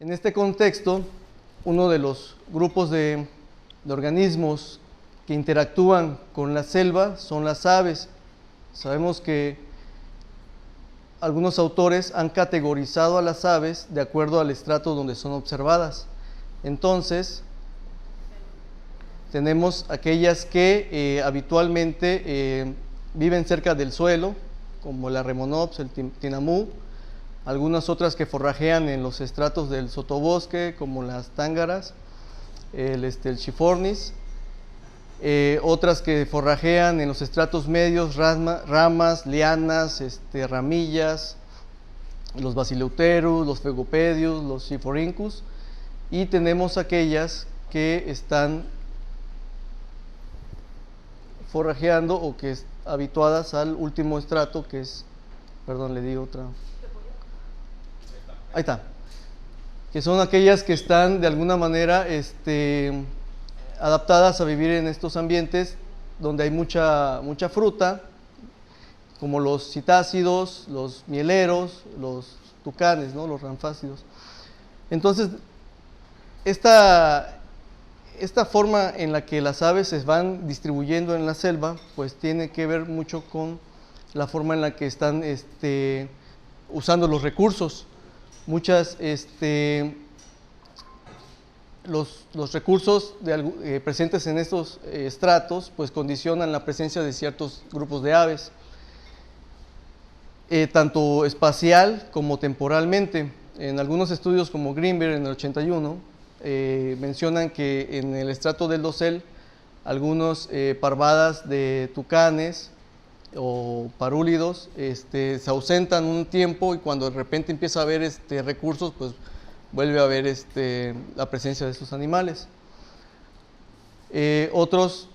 En este contexto, uno de los grupos de organismos que interactúan con la selva son las aves. Sabemos que algunos autores han categorizado a las aves de acuerdo al estrato donde son observadas. Entonces, tenemos aquellas que habitualmente viven cerca del suelo, como la Remonops, el tinamú, algunas otras que forrajean en los estratos del sotobosque, como las tángaras, el chifornis, otras que forrajean en los estratos medios, ramas, lianas, ramillas, los Basileuterus, los Fegopedius, los Schiforincus, y tenemos aquellas que están forrajeando o que es habituadas al último estrato, que es, perdón, le digo otra. Ahí está. Que son aquellas que están de alguna manera adaptadas a vivir en estos ambientes donde hay mucha fruta, como los citácidos, los mieleros, los tucanes, ¿no? Los ranfácidos. Entonces, esta forma en la que las aves se van distribuyendo en la selva, pues tiene que ver mucho con la forma en la que están usando los recursos. Los recursos presentes en estos estratos pues condicionan la presencia de ciertos grupos de aves, tanto espacial como temporalmente. En algunos estudios como Greenberg en el 81 mencionan que en el estrato del dosel algunos parvadas de tucanes o parúlidos se ausentan un tiempo, y cuando de repente empieza a haber recursos, pues vuelve a haber la presencia de estos animales. Otros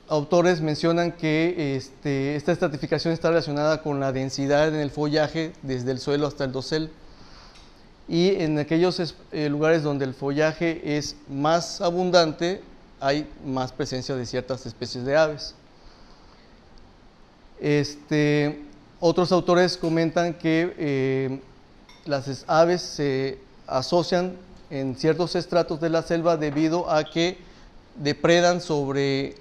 autores mencionan que esta estratificación está relacionada con la densidad en el follaje desde el suelo hasta el dosel, y en aquellos lugares donde el follaje es más abundante hay más presencia de ciertas especies de aves. Otros autores comentan que las aves se asocian en ciertos estratos de la selva debido a que depredan sobre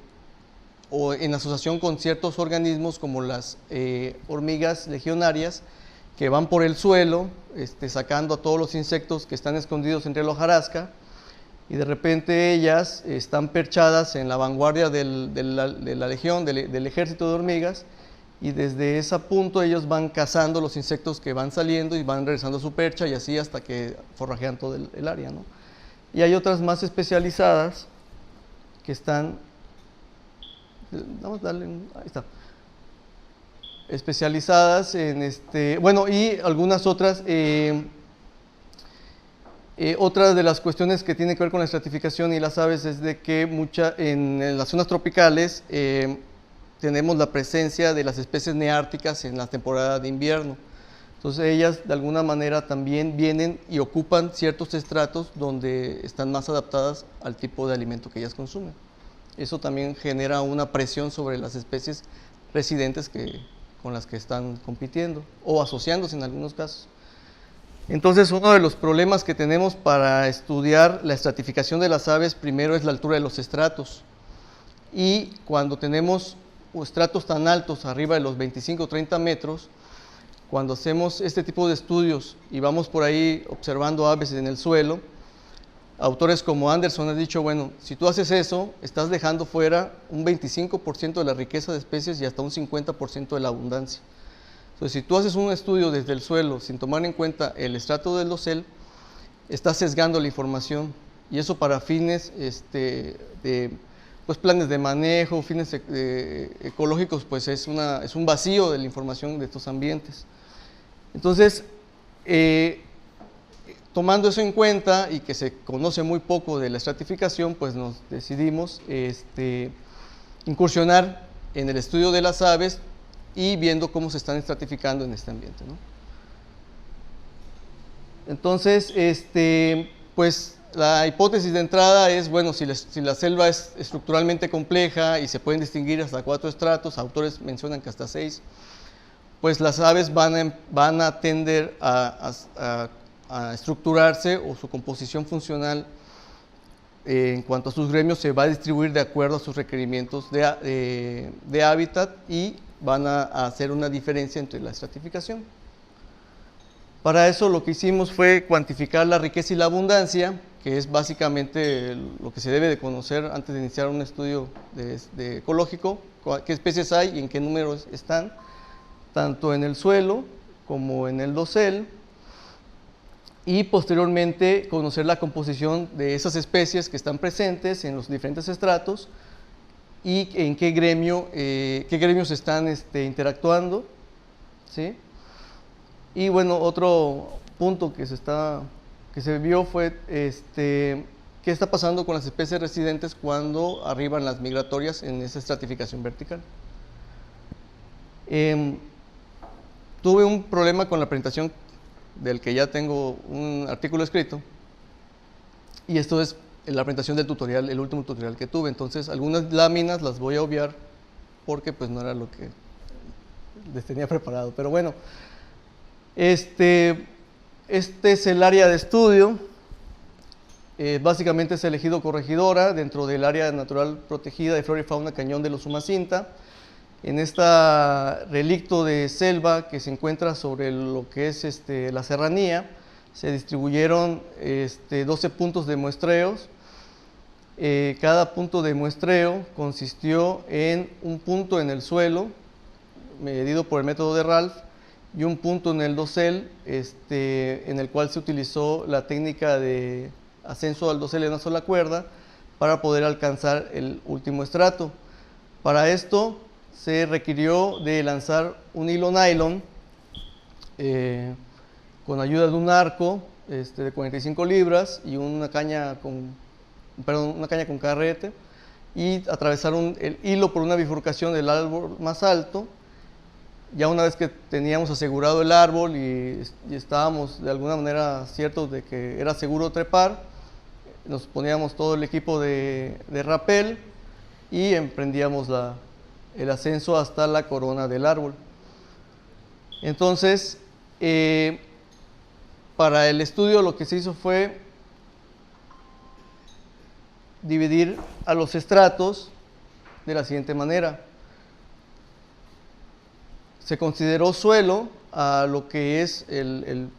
o en asociación con ciertos organismos como las hormigas legionarias, que van por el suelo sacando a todos los insectos que están escondidos entre la hojarasca, y de repente ellas están perchadas en la vanguardia de la legión, del ejército de hormigas, y desde ese punto ellos van cazando los insectos que van saliendo y van regresando a su percha, y así hasta que forrajean todo el área, ¿no? Y hay otras más especializadas que están, vamos a darle, ahí está, especializadas en bueno, y algunas otras, otra de las cuestiones que tiene que ver con la estratificación y las aves es de que en las zonas tropicales tenemos la presencia de las especies neárticas en la temporada de invierno. Entonces ellas de alguna manera también vienen y ocupan ciertos estratos donde están más adaptadas al tipo de alimento que ellas consumen. Eso también genera una presión sobre las especies residentes con las que están compitiendo o asociándose en algunos casos. Entonces, uno de los problemas que tenemos para estudiar la estratificación de las aves, primero es la altura de los estratos. Y cuando tenemos estratos tan altos, arriba de los 25 o 30 metros, cuando hacemos este tipo de estudios y vamos por ahí observando aves en el suelo, autores como Anderson han dicho, bueno, si tú haces eso, estás dejando fuera un 25% de la riqueza de especies y hasta un 50% de la abundancia. Entonces, si tú haces un estudio desde el suelo sin tomar en cuenta el estrato del dosel, estás sesgando la información, y eso para fines pues planes de manejo, fines ecológicos, pues es un vacío de la información de estos ambientes. Entonces, tomando eso en cuenta y que se conoce muy poco de la estratificación, pues nos decidimos incursionar en el estudio de las aves y viendo cómo se están estratificando en este ambiente, ¿no? Entonces, pues la hipótesis de entrada es, bueno, si la selva es estructuralmente compleja y se pueden distinguir hasta 4 estratos, autores mencionan que hasta 6, pues las aves van a tender a a estructurarse o su composición funcional en cuanto a sus gremios se va a distribuir de acuerdo a sus requerimientos de hábitat y van a hacer una diferencia entre la estratificación. Para eso lo que hicimos fue cuantificar la riqueza y la abundancia, que es básicamente lo que se debe de conocer antes de iniciar un estudio de ecológico, qué especies hay y en qué números están, tanto en el suelo como en el dosel, y posteriormente conocer la composición de esas especies que están presentes en los diferentes estratos y en qué gremios están interactuando, ¿sí? Y bueno, otro punto que se vio fue qué está pasando con las especies residentes cuando arriban las migratorias en esa estratificación vertical. Tuve un problema con la presentación del que ya tengo un artículo escrito, y esto es la presentación del tutorial, el último tutorial que tuve. Entonces algunas láminas las voy a obviar porque pues no era lo que les tenía preparado, pero bueno, este es el área de estudio. Básicamente es el ejido Corregidora dentro del área natural protegida de flora y fauna Cañón de los Umacinta. En este relicto de selva que se encuentra sobre lo que es la serranía, se distribuyeron 12 puntos de muestreos. Cada punto de muestreo consistió en un punto en el suelo, medido por el método de Ralph, y un punto en el dosel, en el cual se utilizó la técnica de ascenso al dosel en una sola cuerda para poder alcanzar el último estrato. Para esto se requirió de lanzar un hilo nylon con ayuda de un arco de 45 libras y una caña con carrete, y atravesar el hilo por una bifurcación del árbol más alto. Ya una vez que teníamos asegurado el árbol y estábamos de alguna manera ciertos de que era seguro trepar, nos poníamos todo el equipo de rappel y emprendíamos el ascenso hasta la corona del árbol. Entonces, para el estudio lo que se hizo fue dividir a los estratos de la siguiente manera. Se consideró suelo a lo que es el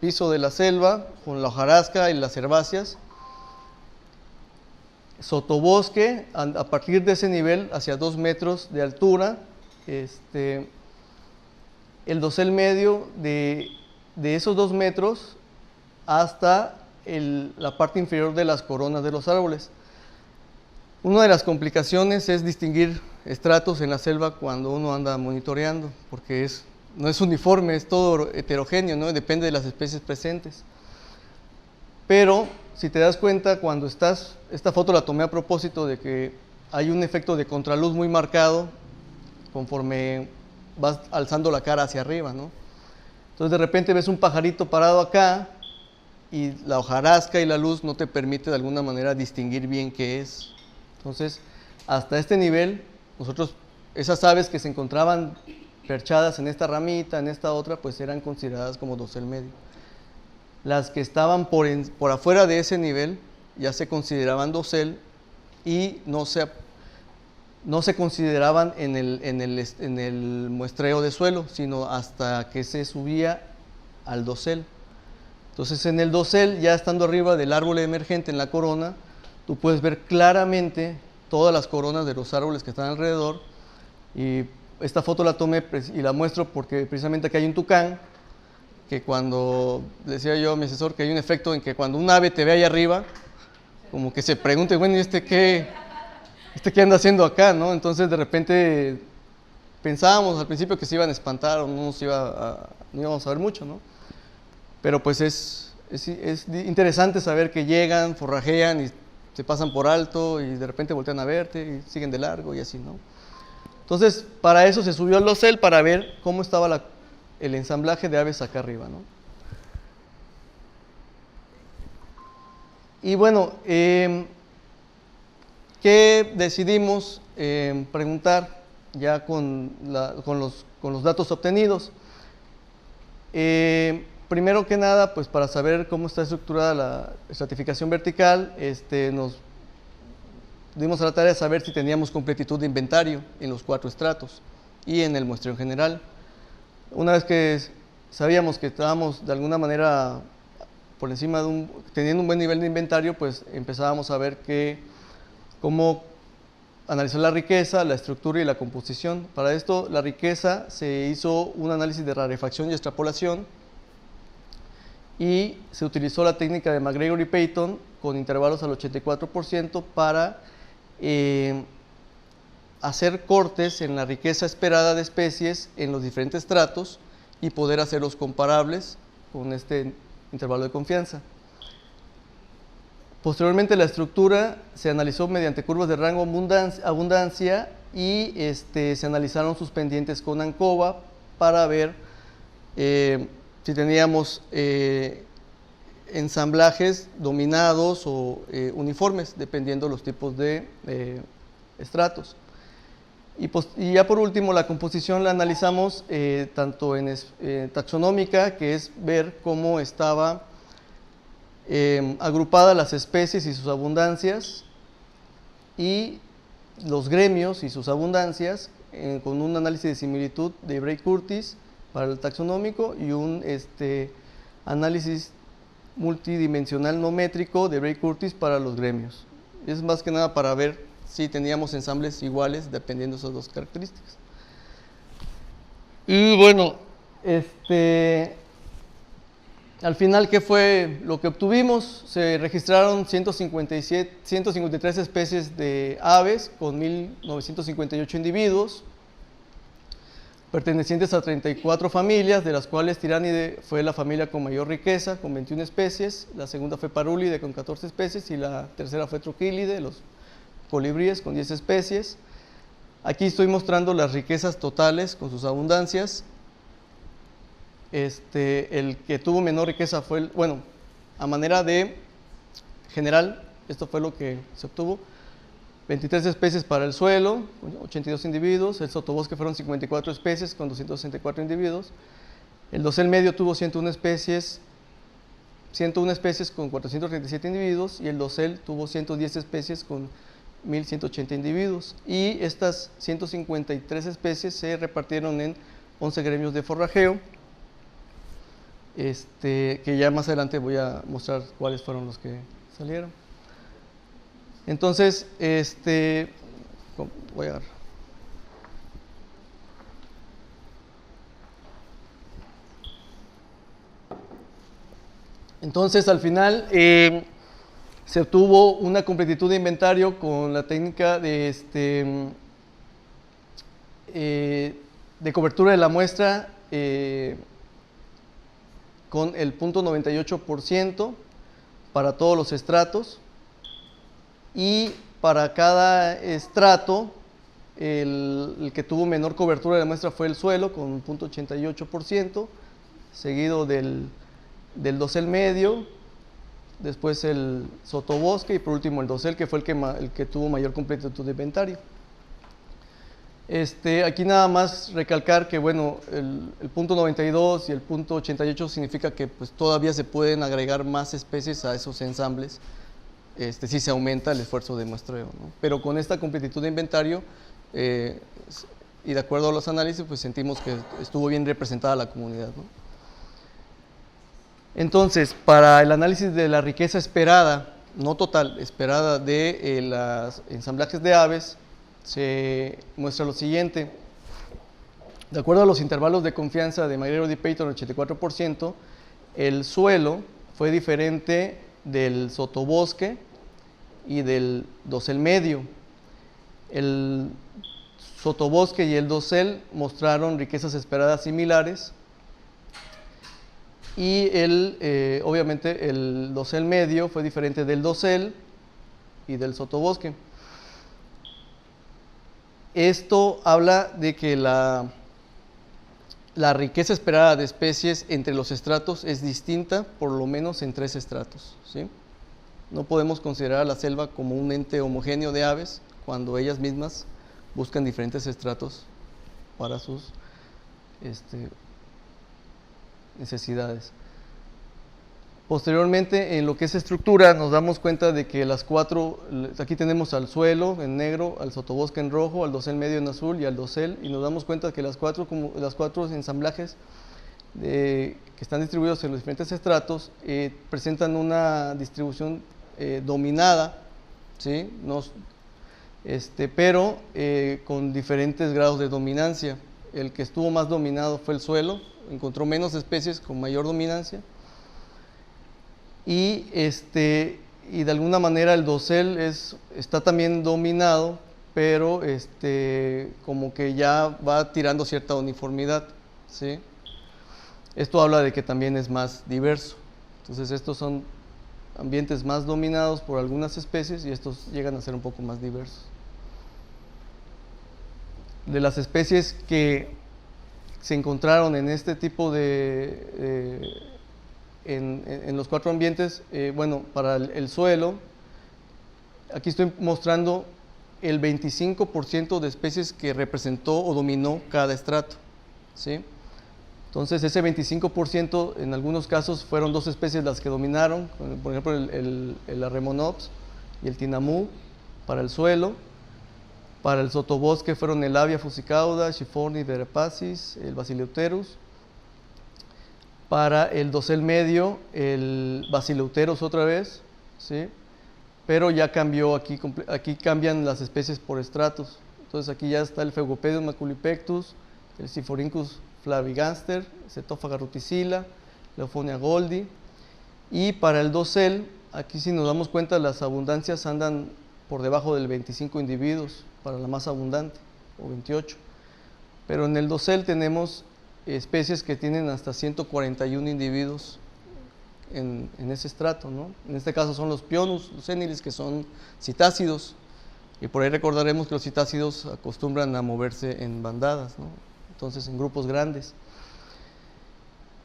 piso de la selva con la hojarasca y las herbáceas. Sotobosque a partir de ese nivel hacia 2 metros de altura. El dosel medio de esos 2 metros hasta la parte inferior de las coronas de los árboles. Una de las complicaciones es distinguir estratos en la selva cuando uno anda monitoreando, porque no es uniforme, es todo heterogéneo, ¿no? Depende de las especies presentes. Pero si te das cuenta, cuando esta foto la tomé a propósito de que hay un efecto de contraluz muy marcado conforme vas alzando la cara hacia arriba, ¿no? Entonces de repente ves un pajarito parado acá y la hojarasca y la luz no te permite de alguna manera distinguir bien qué es. Entonces, hasta este nivel, esas aves que se encontraban perchadas en esta ramita, en esta otra, pues eran consideradas como dosel medio. Las que estaban por afuera de ese nivel ya se consideraban dosel y no se consideraban en el muestreo de suelo, sino hasta que se subía al dosel. Entonces en el dosel, ya estando arriba del árbol emergente en la corona, tú puedes ver claramente todas las coronas de los árboles que están alrededor. Y esta foto la tomé y la muestro porque precisamente aquí hay un tucán, que cuando, decía yo a mi asesor, que hay un efecto en que cuando un ave te ve ahí arriba, como que se pregunte, bueno, ¿y qué anda haciendo acá, no? Entonces de repente pensábamos al principio que se iban a espantar o no íbamos a ver mucho, ¿no? Pero pues es interesante saber que llegan, forrajean y se pasan por alto y de repente voltean a verte y siguen de largo y así, ¿no? Entonces, para eso se subió al dosel para ver cómo estaba el ensamblaje de aves acá arriba, ¿no? Y bueno, ¿qué decidimos preguntar ya con los datos obtenidos? primero que nada, pues para saber cómo está estructurada la estratificación vertical, nos dimos a la tarea de saber si teníamos completitud de inventario en los 4 estratos y en el muestreo en general. Una vez que sabíamos que estábamos de alguna manera por encima de teniendo un buen nivel de inventario, pues empezábamos a ver cómo analizar la riqueza, la estructura y la composición. Para esto, la riqueza se hizo un análisis de rarefacción y extrapolación y se utilizó la técnica de McGregor y Peyton con intervalos al 84% para hacer cortes en la riqueza esperada de especies en los diferentes estratos y poder hacerlos comparables con este intervalo de confianza. Posteriormente, la estructura se analizó mediante curvas de rango abundancia y se analizaron sus pendientes con ANCOVA para ver si teníamos ensamblajes dominados o uniformes, dependiendo los tipos de estratos. Y ya por último, la composición la analizamos tanto en taxonómica, que es ver cómo estaba agrupadas las especies y sus abundancias, y los gremios y sus abundancias, con un análisis de similitud de Bray-Curtis para el taxonómico y un análisis multidimensional no métrico de Bray-Curtis para los gremios. Es más que nada para ver si teníamos ensambles iguales dependiendo de esas dos características. Y bueno, al final, ¿qué fue lo que obtuvimos? Se registraron 153 especies de aves con 1.958 individuos, pertenecientes a 34 familias, de las cuales Tiránide fue la familia con mayor riqueza, con 21 especies, la segunda fue Parúlide con 14 especies y la tercera fue Troquílide, los colibríes, con 10 especies. Aquí estoy mostrando las riquezas totales con sus abundancias. El que tuvo menor riqueza fue, bueno, a manera de general, esto fue lo que se obtuvo: 23 especies para el suelo, 82 individuos. El sotobosque fueron 54 especies con 264 individuos. El dosel medio tuvo 101 especies con 437 individuos, y el dosel tuvo 110 especies con 1.180 individuos. Y estas 153 especies se repartieron en 11 gremios de forrajeo, que ya más adelante voy a mostrar cuáles fueron los que salieron. Entonces, voy a ver. Entonces, al final, se obtuvo una completitud de inventario con la técnica de cobertura de la muestra con el 0.98% para todos los estratos, y para cada estrato el que tuvo menor cobertura de la muestra fue el suelo con 0.88%, seguido del dosel medio, después el sotobosque y por último el dosel, que fue el que tuvo mayor completitud de inventario. Aquí nada más recalcar que, bueno, el punto 92 y el punto 88 significa que pues todavía se pueden agregar más especies a esos ensambles si se aumenta el esfuerzo de muestreo, ¿no? Pero con esta completitud de inventario y de acuerdo a los análisis, pues sentimos que estuvo bien representada la comunidad, ¿no? Entonces, para el análisis de la riqueza esperada, no total, esperada de los ensamblajes de aves, se muestra lo siguiente. De acuerdo a los intervalos de confianza de McGregor y Peyton, 84%, el suelo fue diferente del sotobosque y del dosel medio. El sotobosque y el dosel mostraron riquezas esperadas similares, y obviamente el dosel medio fue diferente del dosel y del sotobosque. Esto habla de que la riqueza esperada de especies entre los estratos es distinta, por lo menos en 3 estratos, ¿sí? No podemos considerar a la selva como un ente homogéneo de aves cuando ellas mismas buscan diferentes estratos para sus necesidades. Posteriormente, en lo que es estructura, nos damos cuenta de que las cuatro, aquí tenemos al suelo en negro, al sotobosque en rojo, al dosel medio en azul y al dosel, y nos damos cuenta que las cuatro ensamblajes que están distribuidos en los diferentes estratos presentan una distribución dominada, ¿sí? Pero con diferentes grados de dominancia. El que estuvo más dominado fue el suelo, encontró menos especies con mayor dominancia. Y de alguna manera el dosel está también dominado, pero como que ya va tirando cierta uniformidad, ¿sí? Esto habla de que también es más diverso. Entonces estos son ambientes más dominados por algunas especies y estos llegan a ser un poco más diversos. De las especies que se encontraron en este tipo en los cuatro ambientes, bueno, para el suelo, aquí estoy mostrando el 25% de especies que representó o dominó cada estrato, ¿sí? Entonces ese 25% en algunos casos fueron dos especies las que dominaron, por ejemplo el Arremonops y el Tinamú para el suelo. Para el sotobosque fueron el Avia fusicauda, Schiffornis verapacis, el Basileuterus. Para el dosel medio, el Basileuterus otra vez, ¿sí? Pero ya cambió, aquí cambian las especies por estratos. Entonces aquí ya está el Pheugopedium maculipectus, el Siphorhynchus flaviganster, Cetófaga ruticilla, Leophonia goldi. Y para el dosel, aquí si nos damos cuenta, las abundancias andan por debajo del 25 individuos para la más abundante, o 28. Pero en el dosel tenemos especies que tienen hasta 141 individuos en ese estrato, ¿no? En este caso son los Pionus lucenilis, que son citácidos, y por ahí recordaremos que los citácidos acostumbran a moverse en bandadas, ¿no? Entonces en grupos grandes.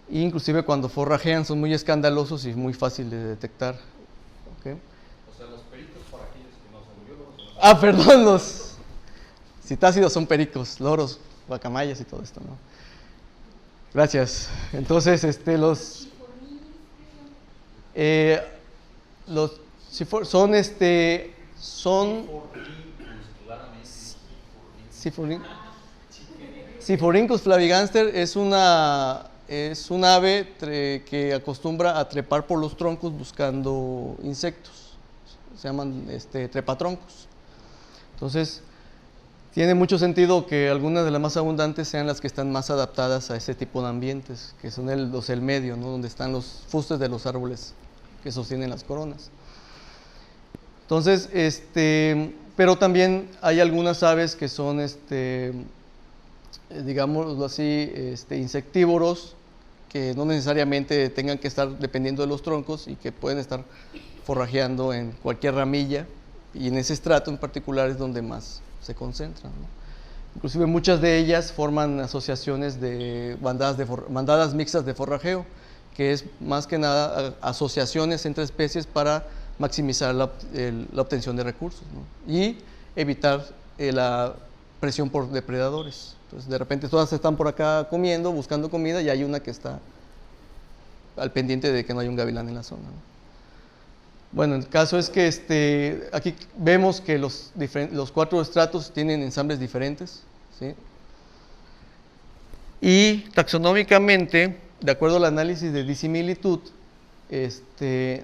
E inclusive cuando forrajean son muy escandalosos y muy fácil de detectar. ¿Okay? O sea, los pericos para aquellos que no son biólogos. Ah, perdón, los citácidos son pericos, loros, guacamayas y todo esto, ¿no? Gracias. Entonces, son Siphorhynchus flaviganster es un ave que acostumbra a trepar por los troncos buscando insectos. Se llaman trepatroncos. Entonces, tiene mucho sentido que algunas de las más abundantes sean las que están más adaptadas a ese tipo de ambientes, que son el dosel medio, ¿no? Donde están los fustes de los árboles que sostienen las coronas. Entonces, pero también hay algunas aves que son, digámoslo así, insectívoros, que no necesariamente tengan que estar dependiendo de los troncos y que pueden estar forrajeando en cualquier ramilla, y en ese estrato en particular es donde más se concentran, ¿no? Inclusive muchas de ellas forman asociaciones de bandadas mixtas de forrajeo, que es más que nada asociaciones entre especies para maximizar la obtención de recursos, ¿no? Y evitar la presión por depredadores. Entonces, de repente todas están por acá comiendo, buscando comida, y hay una que está al pendiente de que no haya un gavilán en la zona, ¿no? Bueno, el caso es que aquí vemos que los cuatro estratos tienen ensambles diferentes, ¿sí? Y taxonómicamente, de acuerdo al análisis de disimilitud,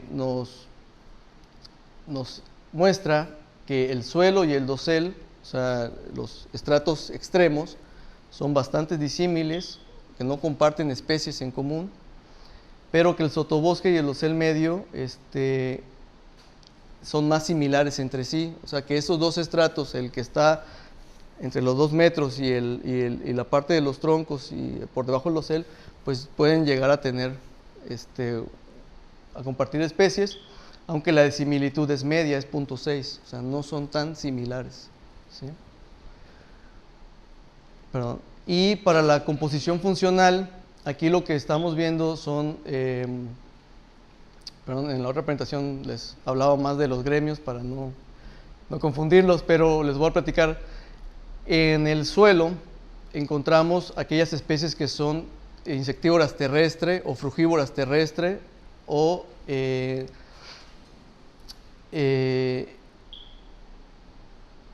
nos muestra que el suelo y el dosel, o sea, los estratos extremos, son bastante disímiles, que no comparten especies en común, pero que el sotobosque y el dosel medio son más similares entre sí. O sea, que esos dos estratos, el que está entre los 2 metros y la parte de los troncos y por debajo del dosel, pues pueden llegar a tener, a compartir especies, aunque la disimilitud es media, es 0.6, o sea, no son tan similares, ¿sí? Perdón. Y para la composición funcional, aquí lo que estamos viendo son, perdón, en la otra presentación les hablaba más de los gremios para no confundirlos, pero les voy a platicar. En el suelo encontramos aquellas especies que son insectívoras terrestre o frugívoras terrestre, o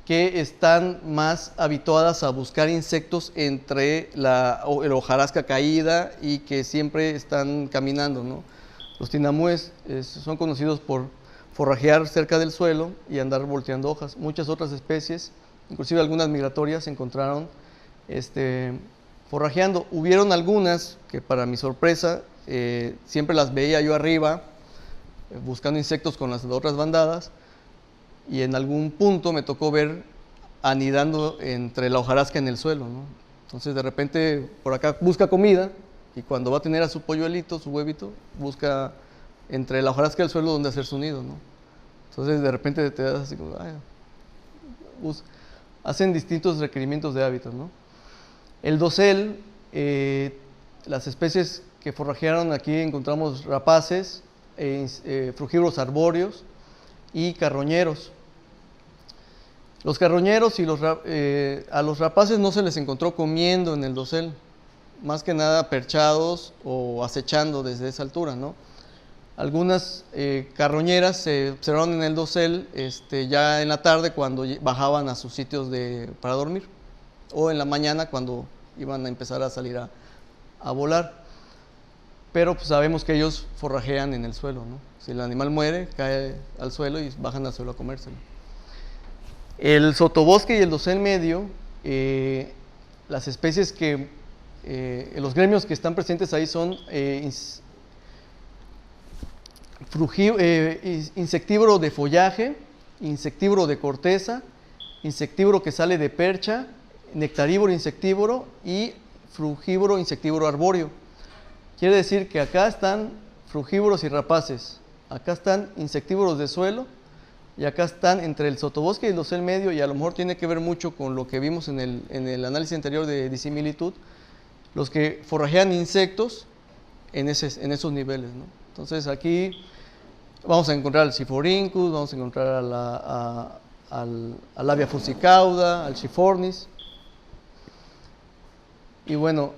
que están más habituadas a buscar insectos entre la hojarasca caída y que siempre están caminando, ¿no? Los tinamúes son conocidos por forrajear cerca del suelo y andar volteando hojas. Muchas otras especies, inclusive algunas migratorias, se encontraron forrajeando. Hubieron algunas que, para mi sorpresa, siempre las veía yo arriba, buscando insectos con las otras bandadas, y en algún punto me tocó ver anidando entre la hojarasca en el suelo, ¿no? Entonces de repente por acá busca comida y cuando va a tener a su polluelito, su huevito, busca entre la hojarasca del suelo donde hacer su nido, ¿no? Entonces de repente te das así como, hacen distintos requerimientos de hábitat, ¿no? El dosel, las especies que forrajearon aquí encontramos rapaces, frugívoros arbóreos y carroñeros. Los carroñeros y a los rapaces no se les encontró comiendo en el dosel, más que nada perchados o acechando desde esa altura, ¿no? Algunas carroñeras se observaron en el dosel ya en la tarde cuando bajaban a sus sitios para dormir, o en la mañana cuando iban a empezar a salir a volar. Pero pues sabemos que ellos forrajean en el suelo, ¿no? Si el animal muere, cae al suelo y bajan al suelo a comérselo. El sotobosque y el dosel medio, las especies que, los gremios que están presentes ahí son insectívoro de follaje, insectívoro de corteza, insectívoro que sale de percha, nectarívoro insectívoro y frugívoro insectívoro arbóreo. Quiere decir que acá están frugívoros y rapaces, acá están insectívoros de suelo y acá están entre el sotobosque y el dosel medio, y a lo mejor tiene que ver mucho con lo que vimos en el análisis anterior de disimilitud, los que forrajean insectos en esos niveles, ¿no? Entonces aquí vamos a encontrar al Siphorhynchus, vamos a encontrar al Labia fusicauda, al Schiphornis. Y bueno,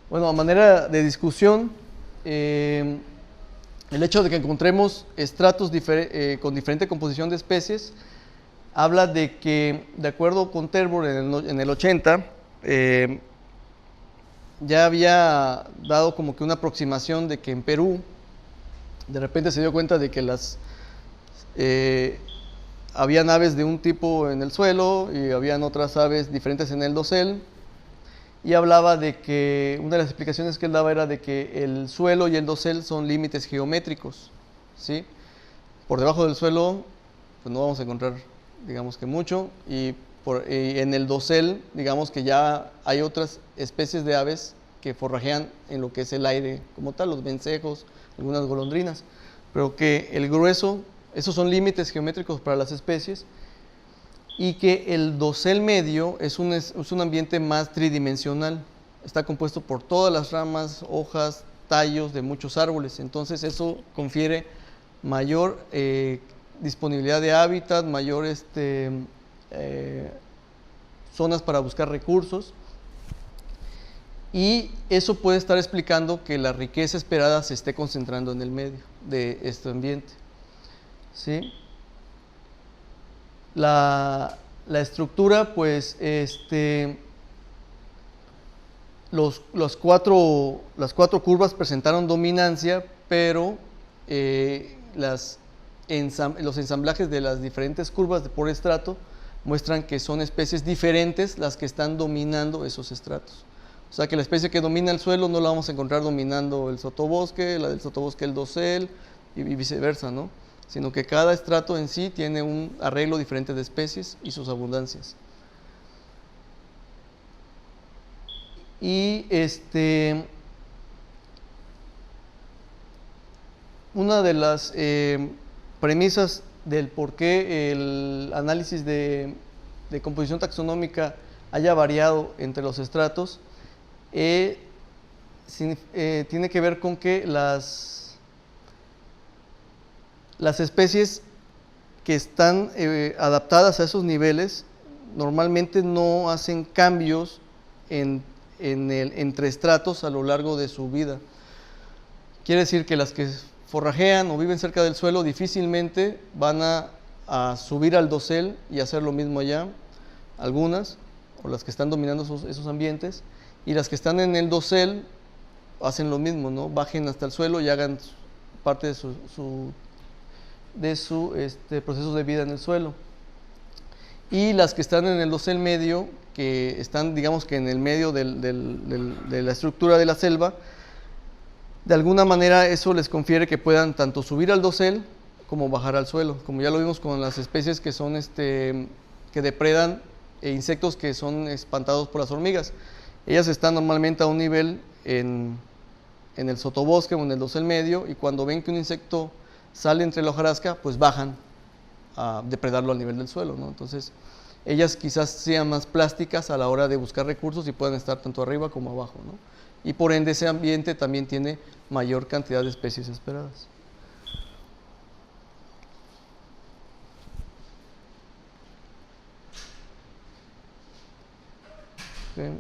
bueno, a manera de discusión, el hecho de que encontremos estratos con diferente composición de especies habla de que, de acuerdo con Terborn en el 80, ya había dado como que una aproximación de que en Perú de repente se dio cuenta de que habían aves de un tipo en el suelo y habían otras aves diferentes en el dosel, y hablaba de que una de las explicaciones que él daba era de que el suelo y el dosel son límites geométricos, ¿sí? Por debajo del suelo pues no vamos a encontrar, digamos que mucho, y en el dosel, digamos que ya hay otras especies de aves que forrajean en lo que es el aire como tal, los vencejos, algunas golondrinas, pero que el grueso, esos son límites geométricos para las especies, y que el dosel medio es un ambiente más tridimensional, está compuesto por todas las ramas, hojas, tallos de muchos árboles, entonces eso confiere mayor disponibilidad de hábitat, mayor zonas para buscar recursos, y eso puede estar explicando que la riqueza esperada se esté concentrando en el medio de este ambiente, ¿sí? La estructura, pues, las cuatro curvas presentaron dominancia, pero los ensamblajes de las diferentes curvas por estrato muestran que son especies diferentes las que están dominando esos estratos. O sea que la especie que domina el suelo no la vamos a encontrar dominando el sotobosque, la del sotobosque el dosel y viceversa, ¿no? Sino que cada estrato en sí tiene un arreglo diferente de especies y sus abundancias. Y una de las premisas del por qué el análisis de composición taxonómica haya variado entre los estratos tiene que ver con que las especies que están adaptadas a esos niveles normalmente no hacen cambios entre estratos a lo largo de su vida. Quiere decir que las que forrajean o viven cerca del suelo difícilmente van a subir al dosel y hacer lo mismo allá, algunas, o las que están dominando esos ambientes, y las que están en el dosel hacen lo mismo, ¿no? Bajen hasta el suelo y hagan parte de su proceso de vida en el suelo. Y las que están en el dosel medio, que están, digamos que en el medio de la estructura de la selva, de alguna manera eso les confiere que puedan tanto subir al dosel como bajar al suelo, como ya lo vimos con las especies que son que depredan insectos que son espantados por las hormigas. Ellas están normalmente a un nivel en el sotobosque o en el dosel medio, y cuando ven que un insecto sale entre la hojarasca, pues bajan a depredarlo al nivel del suelo, ¿no? Entonces, ellas quizás sean más plásticas a la hora de buscar recursos y puedan estar tanto arriba como abajo, ¿no? Y por ende ese ambiente también tiene mayor cantidad de especies esperadas. Okay.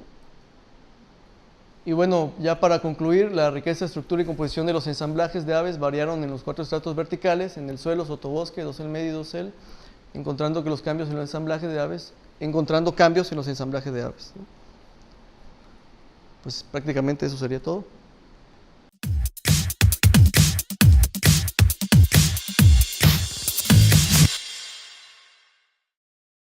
Y bueno, ya para concluir, la riqueza, estructura y composición de los ensamblajes de aves variaron en los 4 estratos verticales, en el suelo, sotobosque, dosel medio y dosel, encontrando cambios en los ensamblajes de aves, ¿no? Pues prácticamente eso sería todo.